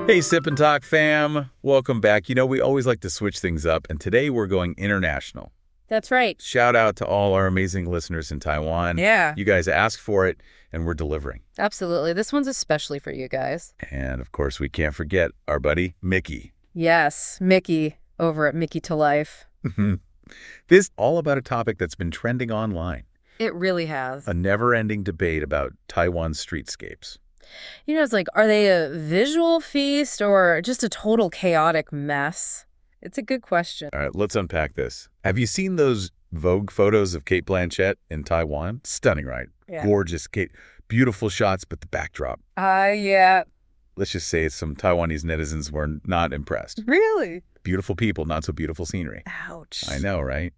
Hey, Sip and Talk fam. Welcome back. You know, we always like to switch things up, and today we're going international. That's right. Shout out to all our amazing listeners in Taiwan. Yeah. You guys asked for it, and we're delivering. Absolutely. This one's especially for you guys. And, of course, we can't forget our buddy, Micky. Yes, Micky over at Mickytolife. This is all about a topic that's been trending online. It really has. A never-ending debate about Taiwan's streetscapes. You know, it's like, are they a visual feast or just a total chaotic mess? It's a good question. All right, let's unpack this. Have you seen those Vogue photos of Cate Blanchett in Taiwan? Stunning, right? Yeah. Gorgeous Cate. Beautiful shots, but the backdrop. Yeah. Let's just say some Taiwanese netizens were not impressed. Really? Beautiful people, not so beautiful scenery. Ouch. I know, right?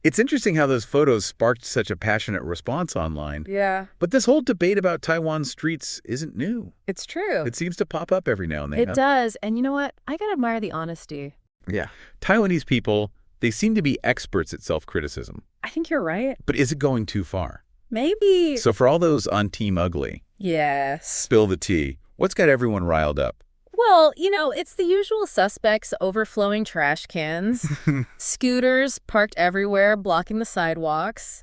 It's interesting how those photos sparked such a passionate response online. Yeah. But this whole debate about Taiwan's streets isn't new. It's true. It seems to pop up every now and then. It does. And you know what? I gotta admire the honesty. Yeah. Taiwanese people, they seem to be experts at self-criticism. I think you're right. But is it going too far? Maybe. So for all those on Team Ugly, Yes. spill the tea. What's got everyone riled up? Well, you know, it's the usual suspects: overflowing trash cans, scooters parked everywhere, blocking the sidewalks,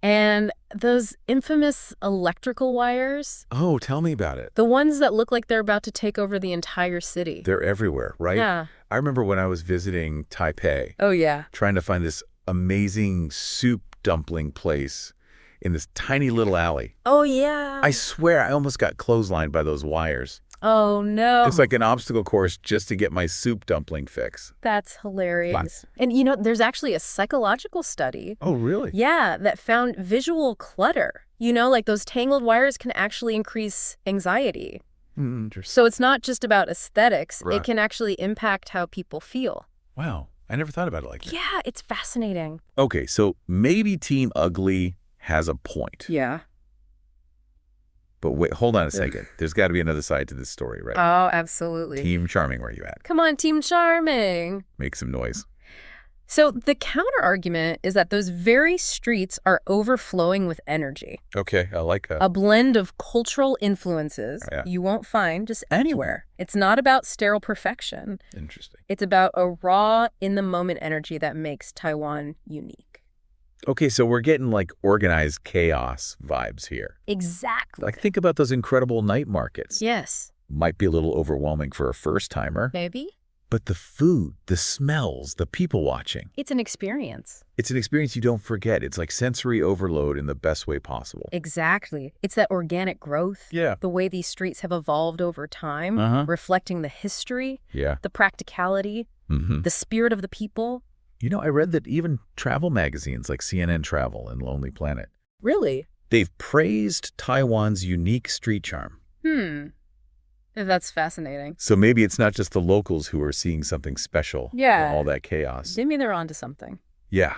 and those infamous electrical wires, Oh, tell me about it. the ones that look like they're about to take over the entire city. They're everywhere, right? Yeah. I remember when I was visiting Taipei, Oh, yeah. trying to find this amazing soup dumpling place in this tiny little alley. Oh, yeah. I swear I almost got clotheslined by those wires. Oh, no. It's like an obstacle course just to get my soup dumpling fix. That's hilarious. Lots. And, you know, there's actually a psychological study. Oh, really? Yeah, that found visual clutter. You know, like those tangled wires can actually increase anxiety. Interesting. So it's not just about aesthetics. Right. It can actually impact how people feel. Wow. I never thought about it like that. Yeah, it's fascinating. Okay, so maybe Team Ugly has a point. Yeah. But wait, hold on a second. There's got to be another side to this story, right? Oh, absolutely. Team Charming, where you at? Come on, Team Charming. Make some noise. So the counter argument is that those very streets are overflowing with energy. Okay, I like that. A blend of cultural influences Yeah. you won't find just anywhere. It's not about sterile perfection. Interesting. It's about a raw, in-the-moment energy that makes Taiwan unique. Okay, so we're getting like organized chaos vibes here. Exactly. Like think about those incredible night markets. Yes. Might be a little overwhelming for a first-timer. Maybe. But the food, the smells, the people watching. It's an experience. It's an experience you don't forget. It's like sensory overload in the best way possible. Exactly. It's that organic growth. Yeah. The way these streets have evolved over time, reflecting the history, Yeah. the practicality, the spirit of the people. You know, I read that even travel magazines like CNN Travel and Lonely Planet, Really? they've praised Taiwan's unique street charm. That's fascinating. So maybe it's not just the locals who are seeing something special Yeah. in all that chaos. Maybe they're onto something. Yeah.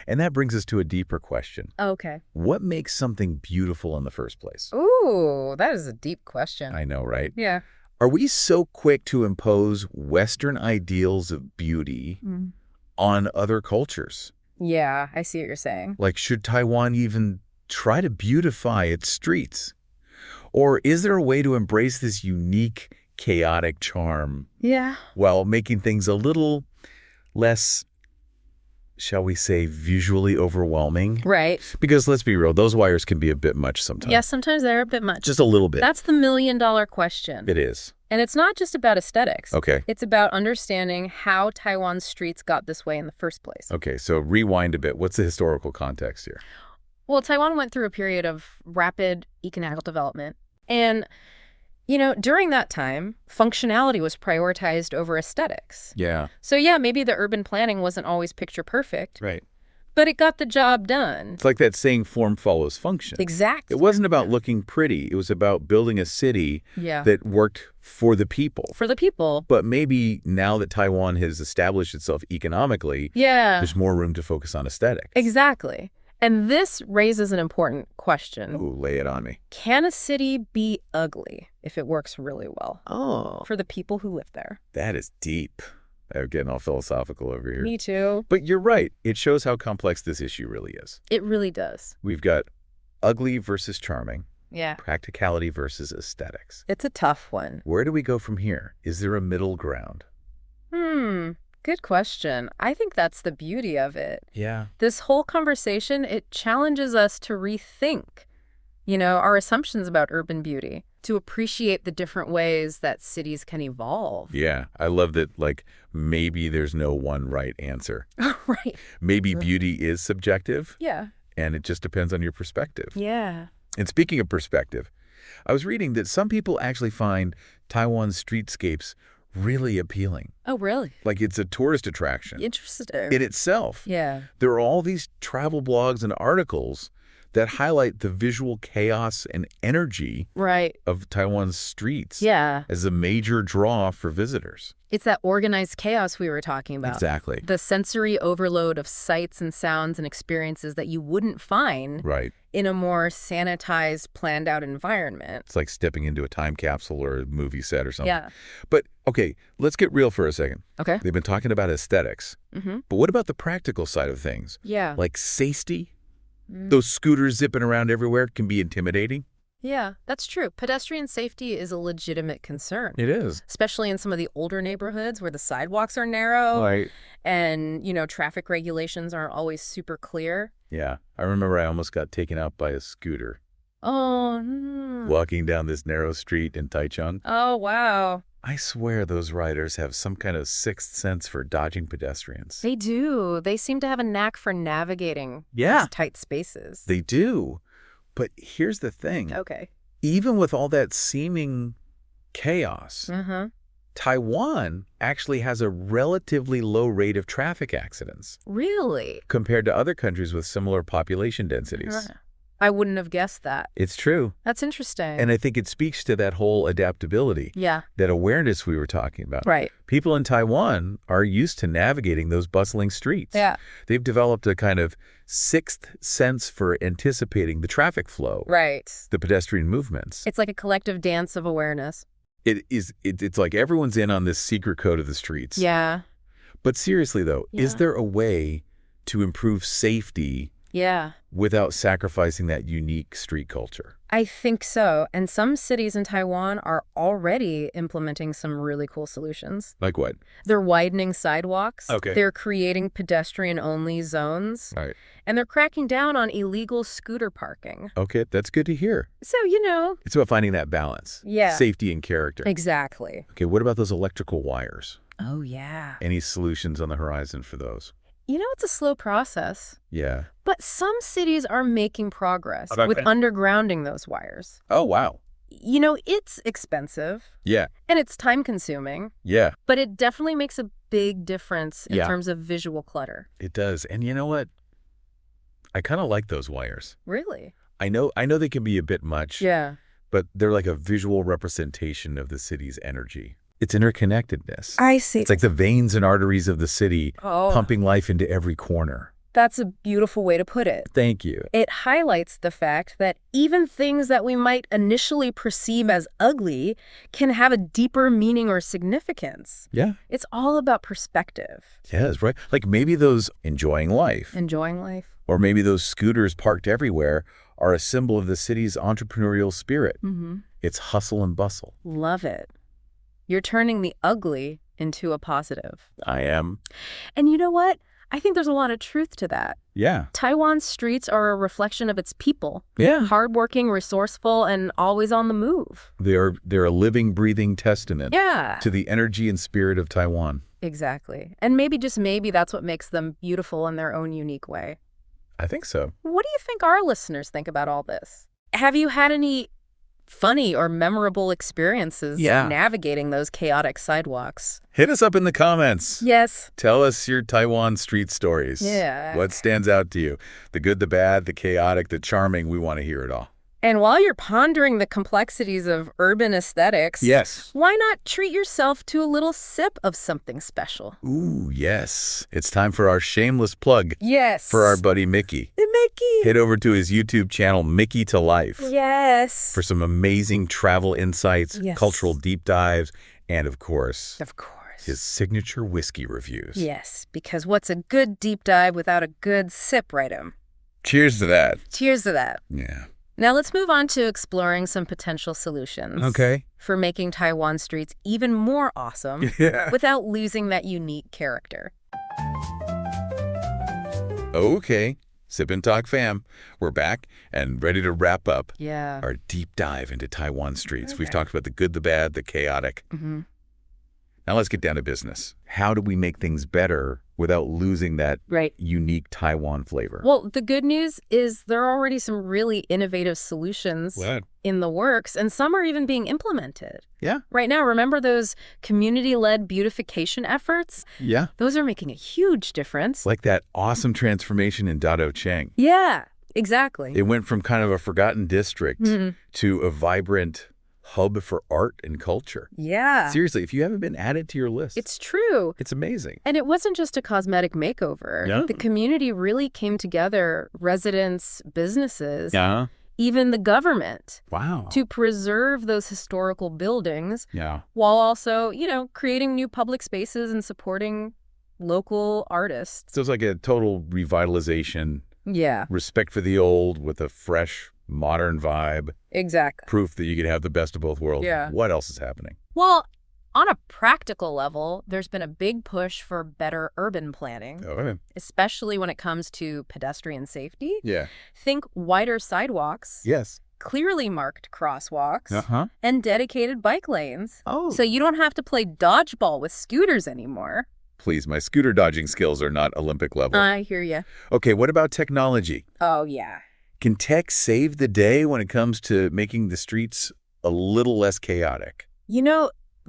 And that brings us to a deeper question. Okay. What makes something beautiful in the first place? Ooh, that is a deep question. I know, right? Yeah. Are we so quick to impose Western ideals of beauty on other cultures? Yeah, I see what you're saying. Like, should Taiwan even try to beautify its streets? Or is there a way to embrace this unique, chaotic charm Yeah. while making things a little less, shall we say, visually overwhelming? Right. Because let's be real, those wires can be a bit much sometimes. Yeah, sometimes they're a bit much. Just a little bit. That's the million-dollar question. It is. And it's not just about aesthetics. Okay. It's about understanding how Taiwan's streets got this way in the first place. Okay, so rewind a bit. What's the historical context here? Well, Taiwan went through a period of rapid economic development. And, you know, during that time, functionality was prioritized over aesthetics. Yeah. So, yeah, maybe the urban planning wasn't always picture perfect, Right. but it got the job done. It's like that saying, form follows function. Exactly. It wasn't about looking pretty. It was about building a city Yeah. that worked for the people. For the people. But maybe now that Taiwan has established itself economically, Yeah. there's more room to focus on aesthetics. Exactly. And this raises an important question. Ooh, lay it on me. Can a city be ugly if it works really well Oh, for the people who live there? that is deep. I'm getting all philosophical over here. Me too. But you're right. It shows how complex this issue really is. It really does. We've got ugly versus charming. Yeah. Practicality versus aesthetics. It's a tough one. Where do we go from here? Is there a middle ground? Good question. I think that's the beauty of it. Yeah. This whole conversation, it challenges us to rethink, our assumptions about urban beauty, to appreciate the different ways that cities can evolve. Yeah. I love that, maybe there's no one right answer. Right. Maybe beauty is subjective. Yeah. And it just depends on your perspective. Yeah. And speaking of perspective, I was reading that some people actually find Taiwan's streetscapes really appealing. Oh, really? Like it's a tourist attraction. Interesting. In itself. Yeah. There are all these travel blogs and articles that highlight the visual chaos and energy of Taiwan's streets as a major draw for visitors. It's that organized chaos we were talking about. Exactly. The sensory overload of sights and sounds and experiences that you wouldn't find in a more sanitized, planned-out environment. It's like stepping into a time capsule or a movie set or something. Yeah. But, okay, let's get real for a second. Okay. They've been talking about aesthetics. But what about the practical side of things? Yeah. Like safety? Those scooters zipping around everywhere can be intimidating. Yeah, that's true. Pedestrian safety is a legitimate concern. It is. Especially in some of the older neighborhoods where the sidewalks are narrow. Right. And, traffic regulations aren't always super clear. Yeah. I remember I almost got taken out by a scooter. Oh, no. Walking down this narrow street in Taichung. Oh, wow. I swear those riders have some kind of sixth sense for dodging pedestrians. They do. They seem to have a kneck for navigating these tight spaces. They do. But here's the thing. Okay. Even with all that seeming chaos, Taiwan actually has a relatively low rate of traffic accidents. Really? Compared to other countries with similar population densities. I wouldn't have guessed that. It's true. That's interesting. And I think it speaks to that whole adaptability. Yeah. That awareness we were talking about. Right. People in Taiwan are used to navigating those bustling streets. Yeah. They've developed a kind of sixth sense for anticipating the traffic flow. Right. The pedestrian movements. It's like a collective dance of awareness. It's like everyone's in on this secret code of the streets. Yeah. But seriously, though, is there a way to improve safety without sacrificing that unique street culture? I think so. And some cities in Taiwan are already implementing some really cool solutions. Like what? They're widening sidewalks. Okay. They're creating pedestrian-only zones. Right. And they're cracking down on illegal scooter parking. Okay, that's good to hear. So, It's about finding that balance. Yeah. Safety and character. Exactly. Okay, what about those electrical wires? Oh, yeah. Any solutions on the horizon for those? It's a slow process. Yeah. But some cities are making progress with undergrounding those wires. Oh, wow. It's expensive. Yeah. And it's time-consuming. Yeah. But it definitely makes a big difference in terms of visual clutter. It does. And you know what? I kind of like those wires. Really? I know they can be a bit much. Yeah. But they're like a visual representation of the city's energy. It's interconnectedness. I see. It's like the veins and arteries of the city pumping life into every corner. That's a beautiful way to put it. Thank you. It highlights the fact that even things that we might initially perceive as ugly can have a deeper meaning or significance. Yeah. It's all about perspective. Yes, right. Like maybe those enjoying life. Enjoying life. Or maybe those scooters parked everywhere are a symbol of the city's entrepreneurial spirit. It's hustle and bustle. Love it. You're turning the ugly into a positive. I am. And you know what? I think there's a lot of truth to that. Yeah. Taiwan's streets are a reflection of its people. Yeah. Hardworking, resourceful, and always on the move. They're a living, breathing testament to the energy and spirit of Taiwan. Exactly. And maybe, just maybe, that's what makes them beautiful in their own unique way. I think so. What do you think our listeners think about all this? Have you had any funny or memorable experiences navigating those chaotic sidewalks? Hit us up in the comments. Yes. Tell us your Taiwan street stories. Yeah. What stands out to you? The good, the bad, the chaotic, the charming. We want to hear it all. And while you're pondering the complexities of urban aesthetics, why not treat yourself to a little sip of something special? Ooh, yes. It's time for our shameless plug. Yes. For our buddy Micky. Micky. Head over to his YouTube channel, Mickytolife. Yes. For some amazing travel insights, cultural deep dives, and of course, his signature whiskey reviews. Yes, because what's a good deep dive without a good sip, right? Cheers to that. Cheers to that. Yeah. Now let's move on to exploring some potential solutions for making Taiwan streets even more awesome without losing that unique character. Okay, Sip and Talk fam, we're back and ready to wrap up our deep dive into Taiwan streets. We've talked about the good, the bad, the chaotic. Now let's get down to business. How do we make things better without losing that unique Taiwan flavor? Well, the good news is there are already some really innovative solutions in the works, and some are even being implemented. Yeah. Right now, remember those community-led beautification efforts? Yeah. Those are making a huge difference. Like that awesome transformation in Dado Cheng. Yeah, exactly. It went from kind of a forgotten district to a vibrant hub for art and culture. Yeah. Seriously, if you haven't been added to your list. It's true. It's amazing. And it wasn't just a cosmetic makeover. Yeah. The community really came together, residents, businesses, even the government. Wow. To preserve those historical buildings while also, creating new public spaces and supporting local artists. So it's like a total revitalization. Yeah. Respect for the old with a fresh, modern vibe. Exactly. Proof that you could have the best of both worlds. Yeah. What else is happening? Well, on a practical level, there's been a big push for better urban planning, especially when it comes to pedestrian safety. Yeah. Think wider sidewalks. Yes. Clearly marked crosswalks. And dedicated bike lanes. Oh. So you don't have to play dodgeball with scooters anymore. Please, my scooter dodging skills are not Olympic level. I hear you. Okay, what about technology? Oh, yeah. Can tech save the day when it comes to making the streets a little less chaotic?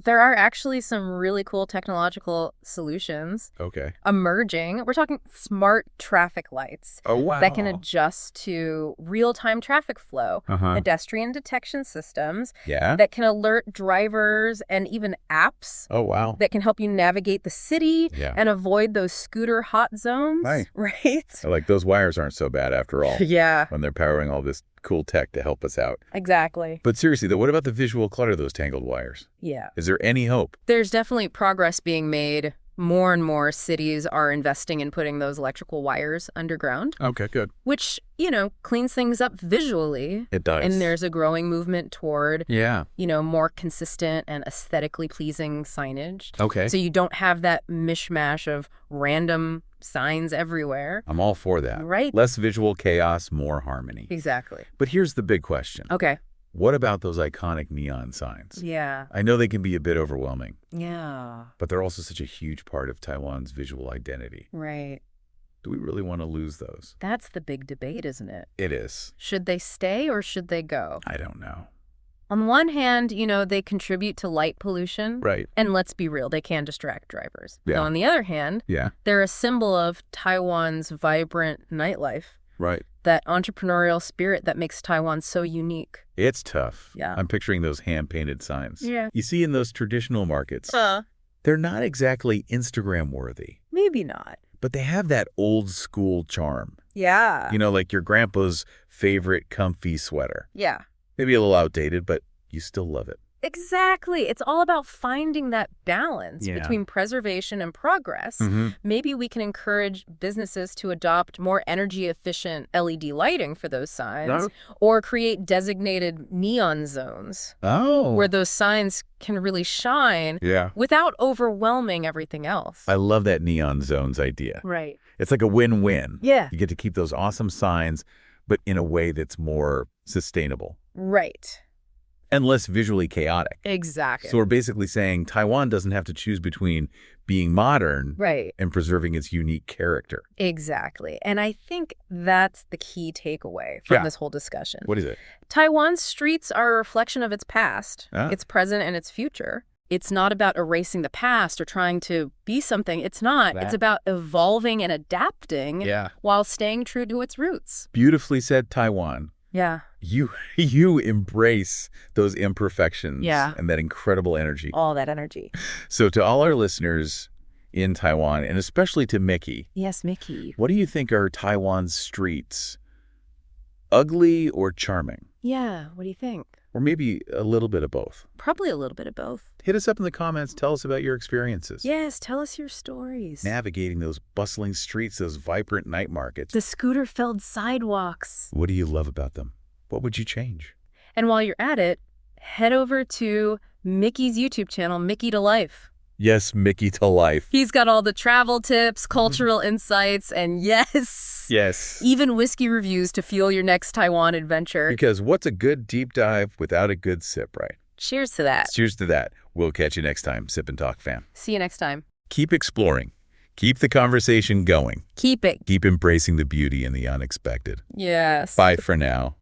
There are actually some really cool technological solutions emerging. We're talking smart traffic lights that can adjust to real-time traffic flow, pedestrian detection systems that can alert drivers, and even apps that can help you navigate the city and avoid those scooter hot zones. Right? Like those wires aren't so bad after all. When they're powering all this cool tech to help us out. Exactly. But seriously, though, what about the visual clutter of those tangled wires? Yeah. Is there any hope? There's definitely progress being made. More and more cities are investing in putting those electrical wires underground. Okay, good. Which, cleans things up visually. It does. And there's a growing movement toward, more consistent and aesthetically pleasing signage. Okay. So you don't have that mishmash of random signs everywhere. I'm all for that. Right. Less visual chaos, more harmony. Exactly. But here's the big question. Okay. What about those iconic neon signs? Yeah. I know they can be a bit overwhelming. Yeah. But they're also such a huge part of Taiwan's visual identity. Right. Do we really want to lose those? That's the big debate, isn't it? It is. Should they stay or should they go? I don't know. On one hand, they contribute to light pollution. Right. And let's be real, they can distract drivers. Yeah. Now, on the other hand, they're a symbol of Taiwan's vibrant nightlife. Right. That entrepreneurial spirit that makes Taiwan so unique. It's tough. Yeah. I'm picturing those hand-painted signs. Yeah. You see in those traditional markets, they're not exactly Instagram-worthy. Maybe not. But they have that old-school charm. Yeah. Like your grandpa's favorite comfy sweater. Yeah. Maybe a little outdated, but you still love it. Exactly. It's all about finding that balance between preservation and progress. Maybe we can encourage businesses to adopt more energy-efficient LED lighting for those signs or create designated neon zones where those signs can really shine without overwhelming everything else. I love that neon zones idea. Right. It's like a win-win. Yeah. You get to keep those awesome signs, but in a way that's more sustainable. Right. And less visually chaotic. Exactly. So we're basically saying Taiwan doesn't have to choose between being modern and preserving its unique character. Exactly. And I think that's the key takeaway from this whole discussion. What is it? Taiwan's streets are a reflection of its past, its present, and its future. It's not about erasing the past or trying to be something. It's not. It's about evolving and adapting while staying true to its roots. Beautifully said, Taiwan. Yeah. You embrace those imperfections and that incredible energy. All that energy. So to all our listeners in Taiwan, and especially to Micky. Yes, Micky. What do you think are Taiwan's streets? Ugly or charming? Yeah, what do you think? Or maybe a little bit of both. Probably a little bit of both. Hit us up in the comments. Tell us about your experiences. Yes, tell us your stories. Navigating those bustling streets, those vibrant night markets. The scooter-filled sidewalks. What do you love about them? What would you change? And while you're at it, head over to Micky's YouTube channel, Mickytolife. Yes, Mickytolife. He's got all the travel tips, cultural insights, and yes, even whiskey reviews to fuel your next Taiwan adventure. Because what's a good deep dive without a good sip, right? Cheers to that. Cheers to that. We'll catch you next time, Sip and Talk fam. See you next time. Keep exploring. Keep the conversation going. Keep it. Keep embracing the beauty and the unexpected. Yes. Bye for now.